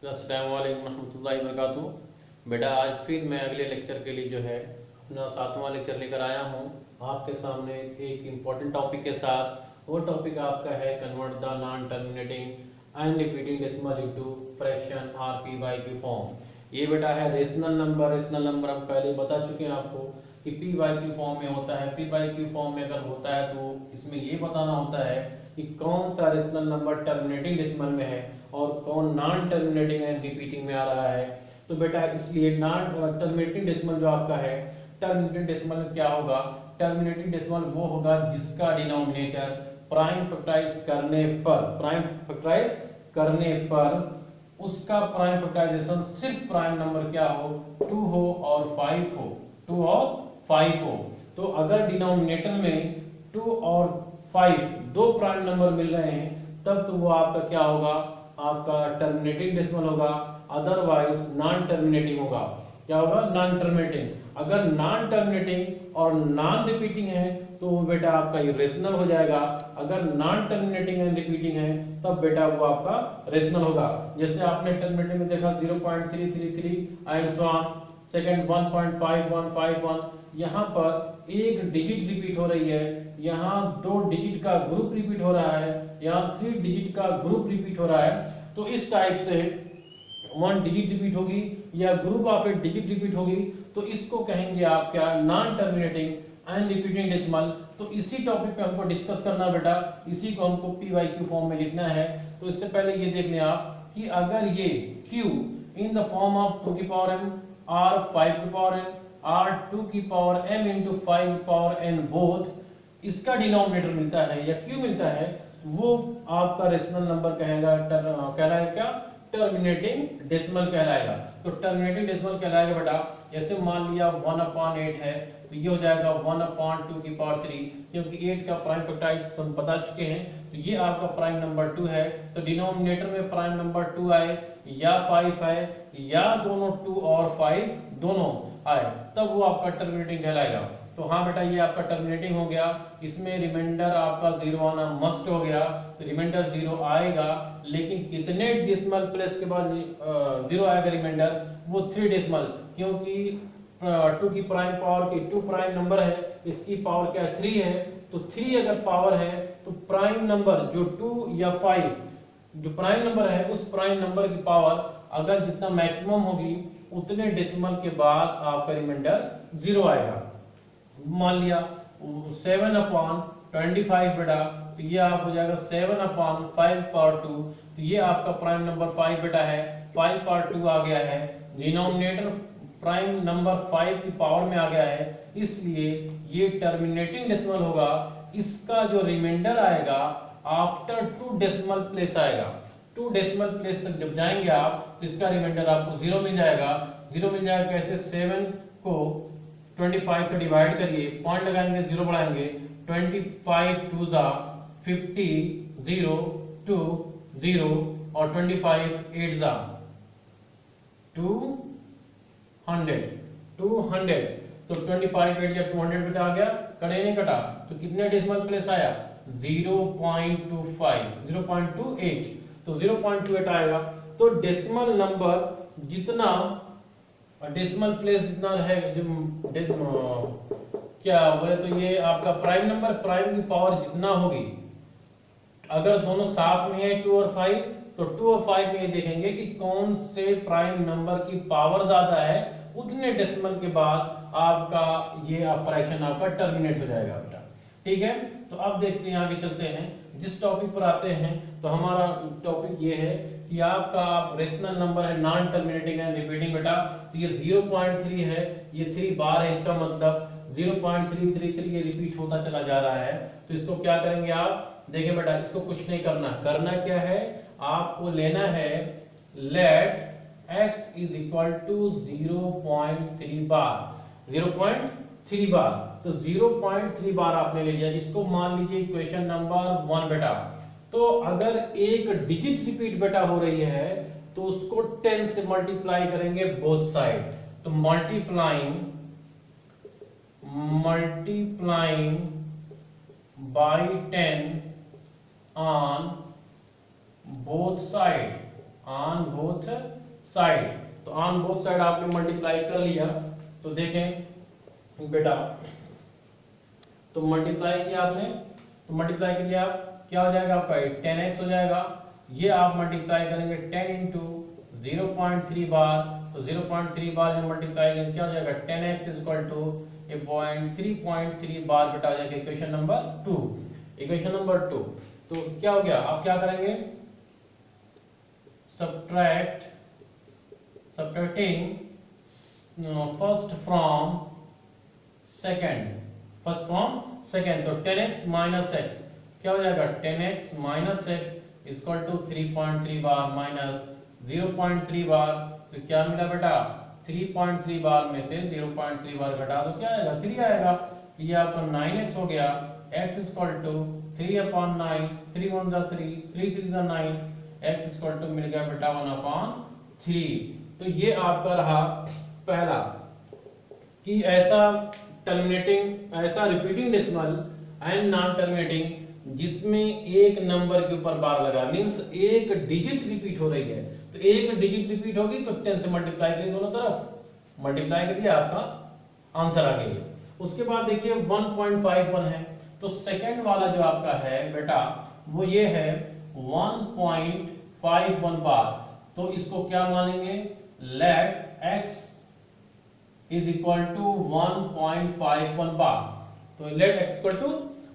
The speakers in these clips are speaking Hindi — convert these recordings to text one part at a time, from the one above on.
अस्सलाम वालेकुम रहमतुल्लाहि व बरकातुहू। बेटा आज फिर मैं अगले लेक्चर के लिए जो है अपना 7वां लेक्चर लेकर आया हूँ आपके सामने एक इम्पॉर्टेंट टॉपिक के साथ। वो टॉपिक आपका है convert the non terminating and repeating decimal into fraction R P by Q form. ये बेटा है रेशनल नंबर। रेशनल नंबर हम पहले बता चुके हैं आपको कि पी बाई क्यू फॉर्म में होता है। पी बाई क्यू फॉर्म में अगर होता है तो इसमें ये बताना होता है कि कौन सा रेशनल नंबर टर्मिनेटिंग डेसिमल में है और कौन नॉन टर्मिनेटिंग एंड रिपीटिंग में आ रहा है। तो बेटा इसलिए नॉन टर्मिनेटिंग डेसिमल जो आपका है, टर्मिनेटिंग डेसिमल में क्या होगा, टर्मिनेटिंग डेसिमल वो होगा जिसका डिनोमिनेटर प्राइम फैक्टराइज करने पर उसका प्राइम फैक्टराइजेशन सिर्फ प्राइम नंबर क्या हो, 2 हो और 5 हो, 2 और 5 हो। तो अगर डिनोमिनेटर में 2 और 5 दो प्राइम नंबर मिल रहे हैं तब तो वो आपका क्या होगा, आपका टर्मिनेटिंग डेसिमल होगा, अदरवाइज नॉन टर्मिनेटिंग होगा। क्या होगा, नॉन टर्मिनेटिंग। अगर नॉन टर्मिनेटिंग और नॉन रिपीटिंग है तो वो बेटा आपका इरेशनल हो जाएगा। अगर नॉन टर्मिनेटिंग एंड रिपीटिंग है तब बेटा वो आपका रेशनल होगा। जैसे आपने टर्मिनेटिंग में देखा 0.333 एंड सो ऑन, सेकंड 1.5151, यहाँ पर एक डिजिट रिपीट हो रही है, यहाँ 2 डिजिट का ग्रुप रिपीट हो रहा है, यहाँ 3 डिजिट का ग्रुप रिपीट हो रहा है। तो इस टाइप से 1 डिजिट रिपीट होगी या group of A digit repeat होगी तो इसको कहेंगे आप क्या, non terminating and repeating decimal. तो इसी टॉपिक पे हमको डिस्कस करना बेटा, इसी को हमको पी वाई क्यू फॉर्म में लिखना है। तो इससे पहले ये देख लें आप कि अगर ये q in the form of 2 की पावर m r 5 की पावर n r 2 की power m into 5 power n both, इसका डिनोमिनेटर मिलता है या q मिलता है, वो आपका रेशनल नंबर कहलाएगा क्या, टर्मिनेटिंग डेसिमल कहलाएगा। तो टर्मिनेटिंग डेसिमल कहलाएगा बेटा, जैसे मान लिया 1/8 है तो ये हो जाएगा 1/2 की पावर 3, क्योंकि 8 का प्राइम फैक्टराइज हम बता चुके हैं। तो ये आपका प्राइम नंबर 2 है। तो डिनोमिनेटर में प्राइम नंबर 2 आए या 5 है या दोनों 2 और 5 दोनों आए तब वो आपका टर्मिनेटिंग कहलाएगा। तो हाँ बेटा ये आपका टर्मिनेटिंग हो गया। इसमें रिमाइंडर आपका 0 आना मस्ट हो गया। तो रिमाइंडर 0 आएगा, लेकिन कितने डेसिमल प्लेस के बाद 0 आएगा रिमाइंडर, वो 3 डेसिमल, क्योंकि 2 की प्राइम पावर की 2 प्राइम नंबर है, इसकी पावर क्या 3 है। तो 3 अगर पावर है तो प्राइम नंबर जो 2 या 5 जो प्राइम नंबर है उस प्राइम नंबर की पावर अगर जितना मैक्सिमम होगी उतने डेसिमल के बाद आपका रिमाइंडर 0 आएगा। मान लिया 7/25 बेटा, तो ये आप हो जाएगा 7/5 पावर 2। तो ये आपका प्राइम नंबर 5 बेटा है, 5 पावर 2 आ गया है। डिनोमिनेटर प्राइम नंबर 5 की पावर में आ गया है, इसलिए ये टर्मिनेटिंग डेसिमल होगा। इसका जो रिमाइंडर आएगा आफ्टर 2 डेसिमल प्लेस आएगा। 2 डेसिमल प्लेस तक जब जाएंगे आप तो इसका रिमाइंडर आपको 0 मिल जाएगा। 0 मिल जाएगा कैसे, 7 को 25 से डिवाइड करिए, पॉइंट लगाएंगे 0 बढ़ाएंगे, 25 2 जा 50, 0 2 0 और 25 8 जा 200। तो 25 8 या 200 बेटा आ गया, कटे नहीं कटा, तो कितने डेसिमल प्लेस आया 0.25 0.28, तो 0.28 आएगा। तो डेसिमल नंबर जितना डेसिमल प्लेस जितना है क्या बोले तो ये आपका प्राइम नंबर, प्राइम की पावर जितना होगी, अगर दोनों साथ में है 2 और 5 तो 2 और 5 में ये देखेंगे कि कौन से प्राइम नंबर की पावर ज्यादा है, उतने डेसिमल के बाद आपका ये फ्रैक्शन आपका टर्मिनेट हो जाएगा बेटा। ठीक है, तो अब देखते हैं आगे चलते हैं, जिस टॉपिक पर आते हैं। तो हमारा टॉपिक ये है कि आपका आप रेशनल नंबर है नॉन टर्मिनेटिंग एंड रिपीटिंग बेटा। तो ये 0.3 है, ये 3 बार है, इसका मतलब 0.333 ये रिपीट होता चला जा रहा है। तो इसको क्या करेंगे आप, देखिए बेटा इसको कुछ नहीं करना क्या है, आपको लेना है let x is equal to 0.3 bar, 0.3 bar. तो 0.3 बार आपने ले लिया, इसको मान लीजिए इक्वेशन नंबर 1 बेटा। तो अगर एक डिजिट रिपीट बेटा हो रही है तो उसको 10 से मल्टीप्लाई करेंगे बोथ साइड। तो multiplying by 10 on both side on both side. तो ऑन बोथ साइड आपने मल्टीप्लाई कर लिया, तो देखें बेटा, तो मल्टीप्लाई किया आपने, तो मल्टीप्लाई के लिए आप क्या हो जाएगा आपका 10x हो जाएगा। ये आप मल्टीप्लाई करेंगे 10 इंटू 0.3 बार, तो 0.3 बार जब मल्टीप्लाई करेंगे क्या हो जाएगा 10x इक्वल टू 3.3 बार बेटा हो जाएगा इक्वेशन नंबर 2। इक्वेशन नंबर 2 तो क्या हो गया, आप क्या करेंगे subtracting first from second, first from second, तो 10x माइनस x क्या हो जाएगा 10x minus x equal to 3.3 bar minus 0.3 bar, तो क्या मिला बेटा 3.3 बार में से 0.3 बार घटा दो क्या आएगा 3 आएगा। तो ये आपका 9x हो गया, x इक्वल टू 3/9, 3 1 जा 3, 3 3 जा 9, x इक्वल टू मिल गया बेटा 1/3। तो ये आपका रहा पहला कि ऐसा टर्मिनेटिंग, ऐसा repeating decimal and non terminating जिसमें एक नंबर के ऊपर बार लगा, मींस एक डिजिट रिपीट हो रही है, तो एक डिजिट रिपीट होगी तो 10 से मल्टीप्लाई करिए दोनों तरफ, मल्टीप्लाई करिए आपका आंसर आ गया। उसके बाद देखिए 1.51 है, तो सेकंड वाला जो आपका है बेटा वो ये है 1.51 बार, तो इसको क्या मानेंगे let x is equal to 1.51 bar, तो let x equal to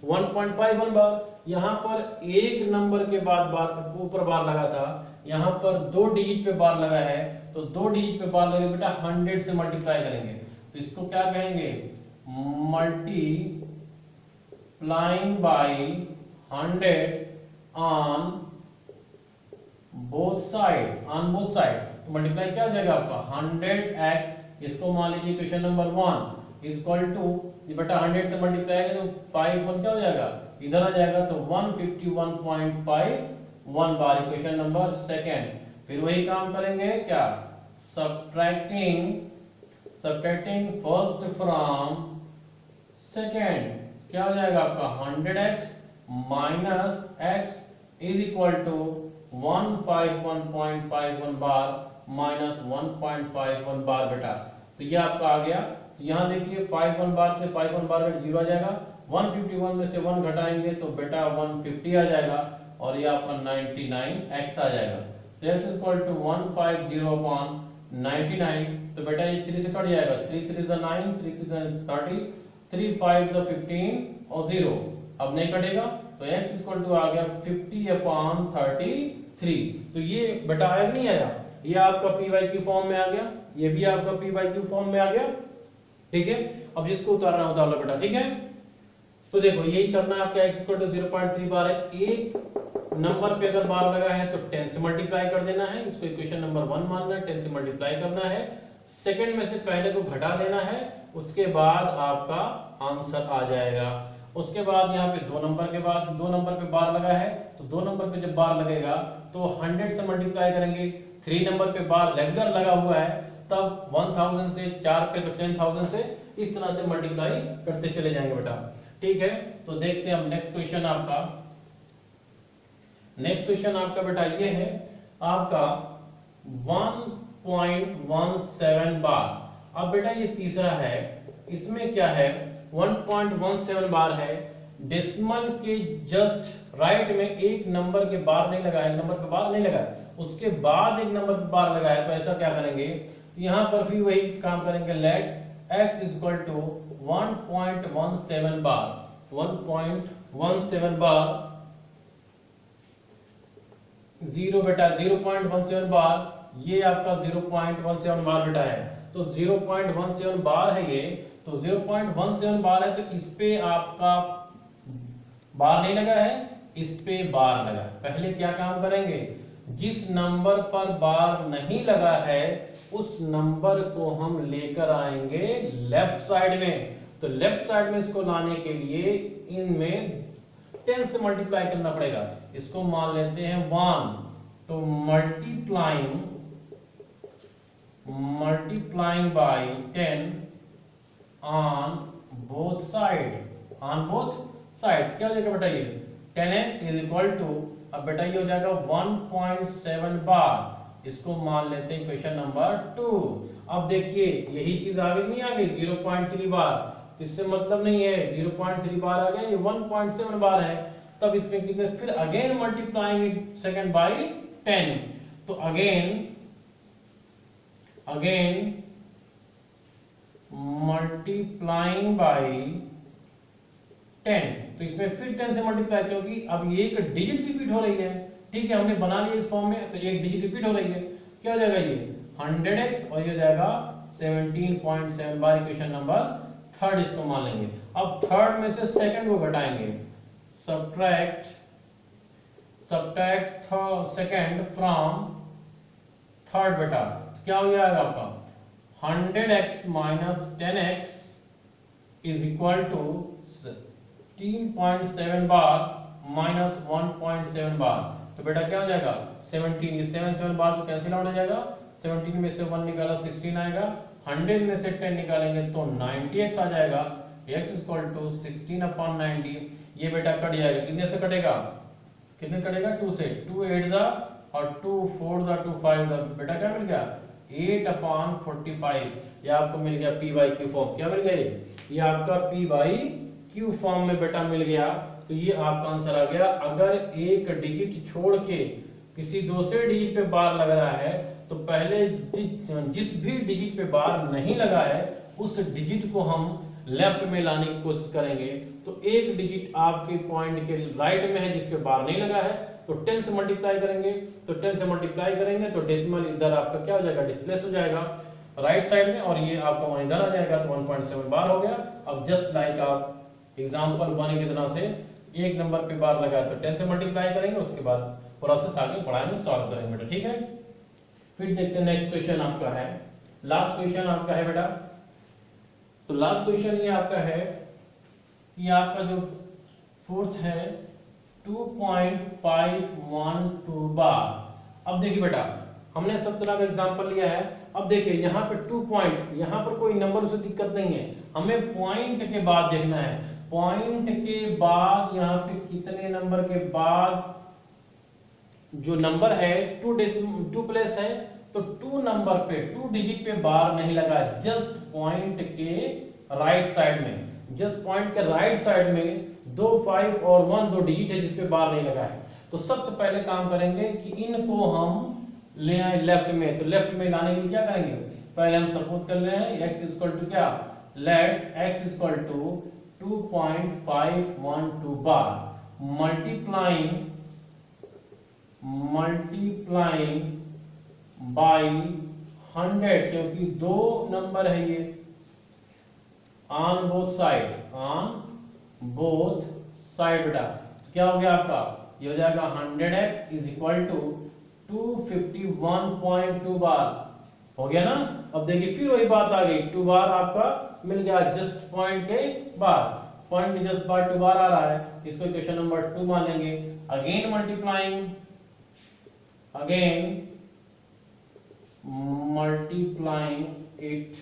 1.51 bar. यहां पर एक नंबर के बाद बार ऊपर बार लगा था, यहां पर दो डिजिट पे बार लगा है, तो दो डिजिट पे बार लगे बेटा 100 से मल्टीप्लाई करेंगे, तो इसको क्या कहेंगे multiplying by 100 on both side, on both side, तो मल्टीप्लाई क्या हो जाएगा आपका 100x, इसको मान लीजिए क्वेश्चन नंबर 1 इक्वल टू बेटा 100 से मल्टीप्लाई करें तो 5 1 क्या हो जाएगा इधर आ जाएगा, तो 151.51 बार इक्वेशन नंबर सेकंड। फिर वही काम करेंगे क्या सब्ट्रैक्टिंग फर्स्ट फ्रॉम सेकंड, क्या हो जाएगा आपका 100x minus x is equal to 151.51 bar minus 1.51 bar बेटा, तो ये आपका आ गया। तो यहाँ देखिए 51 बार से 51 बार में 0 आ जाएगा, 151 में से 1 घटाएंगे तो बेटा 150 आ जाएगा, और ये आपका 99x आ जाएगा। तो x इक्वल टू 150/99, तो बेटा ये 3 से कट जाएगा, 3 3 is 9, 3 3 is 30, 3 5 is 15 और 0 अब नहीं कटेगा, तो x इक्वल टू आ गया 50/33। तो ये बेटा आया नहीं आया, ये आपका py फॉर्म में आ गया, ये भी आपका py फॉर्म में आ गया, ठीक है। अब जिसको उतारना उतार लो बेटा, ठीक है। तो देखो यही करना है आपका x इक्वल टू 0.3 बार है, एक नंबर पे अगर बार लगा है तो 10 से मल्टीप्लाई कर देना है, इसको इक्वेशन नंबर 1 मानना है, 10 से मल्टीप्लाई करना है, सेकंड में से पहले को घटा देना है, उसके बाद आपका आंसर आ जाएगा। उसके बाद यहाँ पे दो नंबर के बाद दो नंबर पे बार लगा है, तो दो नंबर पे जब बार लगेगा तो 100 से मल्टीप्लाई करेंगे, 3 नंबर पे बार रेगुलर लगा हुआ है तब 1000 से 4 पे तो 10000 से, इस तरह से मल्टीप्लाई करते चले जाएंगे बेटा, ठीक है। तो देखते हैं हम नेक्स्ट क्वेश्चन आपका, नेक्स्ट क्वेश्चन आपका बेटा ये है आपका 1.17 बार। अब बेटा ये तीसरा है, इसमें क्या है 1.17 बार है, डेसिमल के जस्ट राइट में एक नंबर के बार नहीं लगा है, एक नंबर पे बार नहीं लगा है, उसके बाद एक नंबर पे बार लगा है, तो ऐसा क्या करेंगे यहां पर भी वही काम करेंगे, लेट x इक्वल टू 1.17 बार, 1.17 बार 0 बेटा 0.17 बार, ये आपका 0.17 बार बेटा है, तो 0.17 बार है ये, तो 0.17 बार है, तो इस पे आपका बार नहीं लगा है, इस पे बार लगा। पहले क्या काम करेंगे, जिस नंबर पर बार नहीं लगा है उस नंबर को हम लेकर आएंगे लेफ्ट साइड में, तो लेफ्ट साइड में इसको लाने के लिए इनमें 10 से मल्टीप्लाई करना पड़ेगा, इसको मान लेते हैं 1, तो multiplying by 10 on both side, on both side क्या हो जाएगा बेटा ये 10x इज इक्वल टू, अब बेटा ये हो जाएगा 1.7 बार, इसको मान लेते हैं क्वेश्चन नंबर 2। अब देखिए यही चीज आगे नहीं आ गई 0.3 बार, इससे मतलब नहीं है 0.3 बार आ गया, ये 1.7 बार है। तब इसमें कितने, फिर अगेन मल्टीप्लाइंग सेकंड बाई 10, तो अगेन मल्टीप्लाइंग बाई 10, तो इसमें फिर 10 से मल्टीप्लाई, क्योंकि अब ये एक डिजिट रिपीट हो रही है। ठीक है, हमने बना लिया इस फॉर्म में, तो एक डिजिट रिपीट हो रही है। क्या हो जाएगा ये 100x और ये हो जाएगा 17.7 बार। इक्वेशन नंबर 3 इसको मान लेंगे। अब थर्ड में से सेकंड को घटाएंगे, सब्ट्रैक्ट सेकंड फ्रॉम थर्ड बेटा, तो क्या हो जाएगा आपका 100x minus 10x is equal to 13.7 bar minus 1.7 bar. तो बेटा क्या हो जाएगा 17, ये 7 बार तो कैंसिल आउट हो जाएगा, 17 में से 1 निकाला 16 आएगा, 100 में से 10 निकालेंगे तो 90x आ जाएगा, x इक्वल टू 16/90। ये बेटा कट जाएगा, कितने से कटेगा, कितने कटेगा 2 से, 2 8 जा और 2 4 जा 2 5 जा, बेटा क्या मिल गया 8/45। ये आपको मिल गया p बाई क्यू फॉर्म। क्या मिल गया ये आपका p बाई क्यू फॉर्म में बेटा मिल गया। तो ये आपका आंसर आ गया। अगर एक डिजिट छोड़ के किसी दूसरे डिजिट पे बार लग रहा है तो पहले जिस भी डिजिट पे बार नहीं लगा है उस डिजिट को हम लेफ्ट में लाने की कोशिश करेंगे। तो एक डिजिट आपके पॉइंट के राइट में है जिस पे बार नहीं लगा है, तो 10 से मल्टीप्लाई करेंगे, तो 10 से मल्टीप्लाई करेंगे तो डेसिमल इधर आपका क्या हो जाएगा, डिस्प्लेस हो जाएगा राइट साइड में, और ये आपका वहां इधर आ जाएगा, तो 1.7 बार हो गया। अब जस्ट लाइक आप एग्जांपल 1 की तरह से एक नंबर पे बार लगा तो 10 से मल्टीप्लाई करेंगे, उसके बाद प्रोसेस आगे बढ़ाएंगे, सॉल्व करेंगे बेटा। ठीक है, फिर देखते हैं नेक्स्ट क्वेश्चन आपका है, लास्ट क्वेश्चन आपका है बेटा। तो लास्ट क्वेश्चन ये आपका है कि आपका जो फोर्थ है 2.512 बार। अब देखिए बेटा हमने सब तरह का एग्जांपल लिया है। अब देखिए यहाँ पे 2 पॉइंट, यहाँ पर कोई नंबर उसे दिक्कत नहीं है, हमें पॉइंट के बाद देखना है। पॉइंट के बाद यहाँ पे कितने नंबर के बाद जो नंबर है 2 प्लेस है, तो 2 नंबर पे 2 डिजिट पे बार नहीं लगा, जस्ट पॉइंट के राइट साइड में, जस्ट पॉइंट के राइट साइड में 2 5 और 1 2 डिजिट है जिसपे बार नहीं लगा है। तो सबसे पहले काम करेंगे कि इनको हम ले आए लेफ्ट में। तो लेफ्ट में लाने के लिए क्या करेंगे, पहले हम सपोज कर रहे हैं x इक्वल टू क्या, let x equal to 2.512 bar multiplying by 100, क्योंकि 2 नंबर है ये ऑन बोथ साइड बेटा। तो क्या हो गया आपका, ये हो जाएगा 100x इज इक्वल टू 251.2 बार हो गया ना। अब देखिए फिर वही बात आ गई, 2 बार आपका मिल गया जस्ट पॉइंट के बार, पॉइंट के जस्ट बार 2 बार आ रहा है, इसको इक्वेशन नंबर 2 मान लेंगे। अगेन मल्टीप्लाइंग इट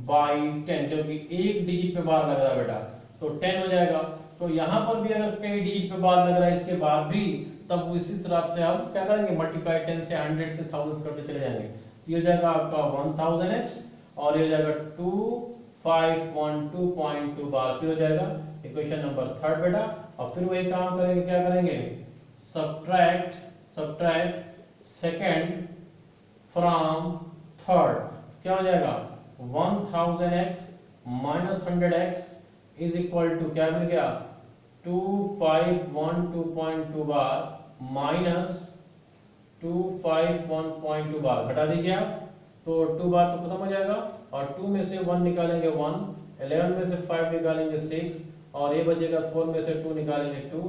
बाई 10, क्योंकि एक डिजिट पे बार लग रहा है बेटा, तो 10 हो जाएगा। तो यहां पर भी अगर कई डिजिट पे बार लग रहा है इसके बाद भी, तब इसी तरह से हम क्या करेंगे, मल्टीप्लाई 10 से 100 से 1000 करते चले जाएंगे। ये हो जाएगा आपका 1000x और ये हो जाएगा 2512.2 बार, फिर हो जाएगा इक्वेशन नंबर 3 बेटा। और फिर वही काम करेंगे, क्या करेंगे, सब्ट्रैक्ट सेकंड फ्रॉम थर्ड, क्या हो जाएगा 1000x minus 100x is equal to क्या मिल गया 2512.2 बार माइनस 251.2 बार, घटा दीजिए आप, तो 2 बार तो खत्म हो जाएगा, और 2 में से 1 निकालेंगे 1, 11 में से 5 निकालेंगे 6, और ये बचेगा 4 में से 2 निकालेंगे 2,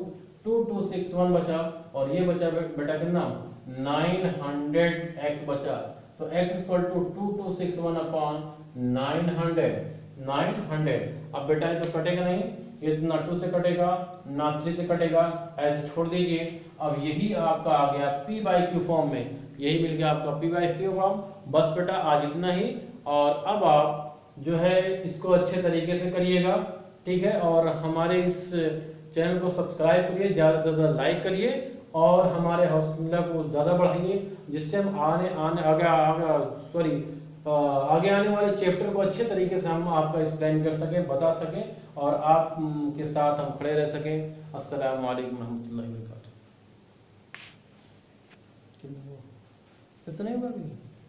2 2 6 1 बचा, और ये बचा बेटा कितना 900x बचा। तो x इक्वल टू 2261 अपॉन 900। अब बेटा ये तो कटेगा नहीं, ये ना 2 से कटेगा ना 3 से कटेगा, ऐसे छोड़ दीजिए। अब यही आपका आ गया p बाई क्यू फॉर्म में, यही मिल गया आपका p बाई क्यू फॉर्म। बस बेटा आज इतना ही, और अब आप जो है इसको अच्छे तरीके से करिएगा, ठीक है, और हमारे इस चैनल को सब्सक्राइब करिए, ज़्यादा से ज़्यादा लाइक करिए, और हमारे हौसला को ज़्यादा बढ़ाइए। जिससे हम आगे आने वाले चैप्टर को अच्छे तरीके से हम आपका एक्सप्लेन कर सकें, बता सकें और आप के साथ हम खड़े रह सकें। अस्सलाम वालेकुम रहमतुल्लाहि व बरकातहू। कितने हुआ?